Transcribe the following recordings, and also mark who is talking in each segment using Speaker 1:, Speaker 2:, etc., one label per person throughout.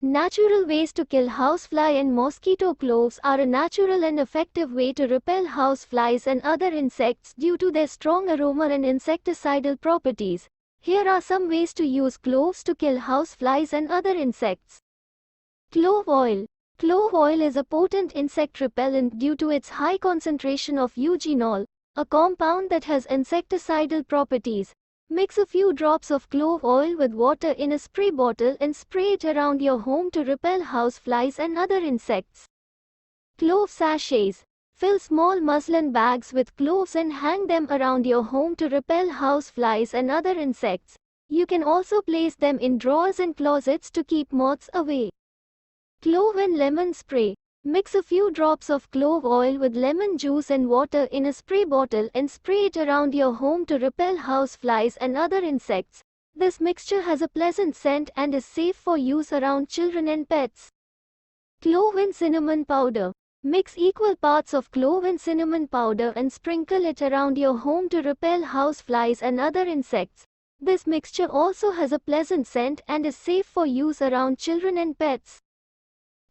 Speaker 1: Natural ways to kill housefly and mosquito. Cloves are a natural and effective way to repel houseflies and other insects due to their strong aroma and insecticidal properties. Here are some ways to use cloves to kill houseflies and other insects. Clove oil. Clove oil is a potent insect repellent due to its high concentration of eugenol, a compound that has insecticidal properties. Mix a few drops of clove oil with water in a spray bottle and spray it around your home to repel houseflies and other insects. Clove sachets. Fill small muslin bags with cloves and hang them around your home to repel houseflies and other insects. You can also place them in drawers and closets to keep moths away. Clove and lemon spray. Mix a few drops of clove oil with lemon juice and water in a spray bottle and spray it around your home to repel houseflies and other insects. This mixture has a pleasant scent and is safe for use around children and pets. Clove and cinnamon powder. Mix equal parts of clove and cinnamon powder and sprinkle it around your home to repel houseflies and other insects. This mixture also has a pleasant scent and is safe for use around children and pets.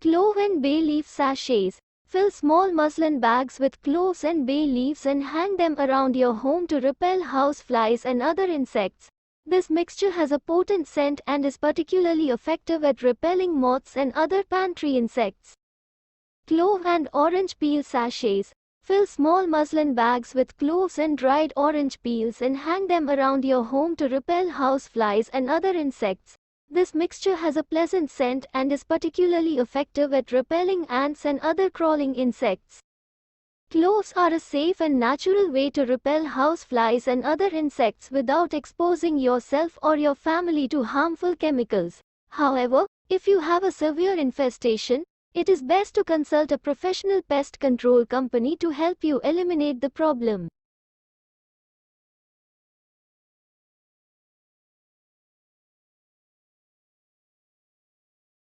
Speaker 1: Clove and bay leaf sachets. Fill small muslin bags with cloves and bay leaves and hang them around your home to repel houseflies and other insects. This mixture has a potent scent and is particularly effective at repelling moths and other pantry insects. Clove and orange peel sachets. Fill small muslin bags with cloves and dried orange peels and hang them around your home to repel houseflies and other insects. This mixture has a pleasant scent and is particularly effective at repelling ants and other crawling insects. Cloves are a safe and natural way to repel houseflies and other insects without exposing yourself or your family to harmful chemicals. However, if you have a severe infestation, it is best to consult a professional pest control company to help you eliminate the problem.